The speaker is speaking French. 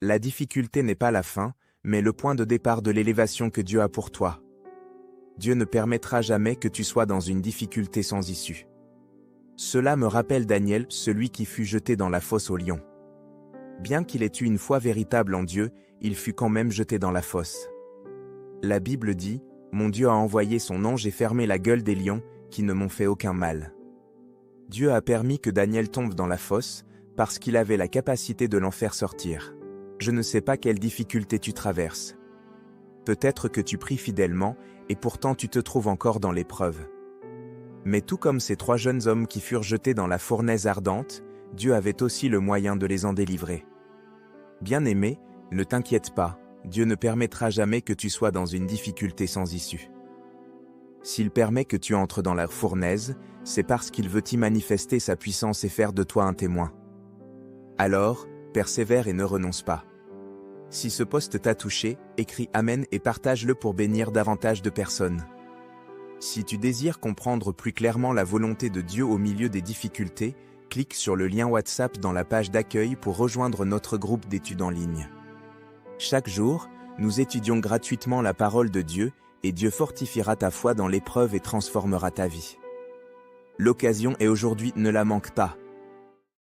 La difficulté n'est pas la fin, mais le point de départ de l'élévation que Dieu a pour toi. Dieu ne permettra jamais que tu sois dans une difficulté sans issue. Cela me rappelle Daniel, celui qui fut jeté dans la fosse aux lions. Bien qu'il ait eu une foi véritable en Dieu, il fut quand même jeté dans la fosse. La Bible dit, « Mon Dieu a envoyé son ange et fermé la gueule des lions, qui ne m'ont fait aucun mal. » Dieu a permis que Daniel tombe dans la fosse, parce qu'il avait la capacité de l'en faire sortir. Je ne sais pas quelle difficulté tu traverses. Peut-être que tu pries fidèlement, et pourtant tu te trouves encore dans l'épreuve. Mais tout comme ces 3 jeunes hommes qui furent jetés dans la fournaise ardente, Dieu avait aussi le moyen de les en délivrer. Bien-aimé, ne t'inquiète pas, Dieu ne permettra jamais que tu sois dans une difficulté sans issue. S'il permet que tu entres dans la fournaise, c'est parce qu'il veut y manifester sa puissance et faire de toi un témoin. Alors, persévère et ne renonce pas. Si ce post t'a touché, écris Amen et partage-le pour bénir davantage de personnes. Si tu désires comprendre plus clairement la volonté de Dieu au milieu des difficultés, clique sur le lien WhatsApp dans la page d'accueil pour rejoindre notre groupe d'études en ligne. Chaque jour, nous étudions gratuitement la parole de Dieu et Dieu fortifiera ta foi dans l'épreuve et transformera ta vie. L'occasion est aujourd'hui, ne la manque pas.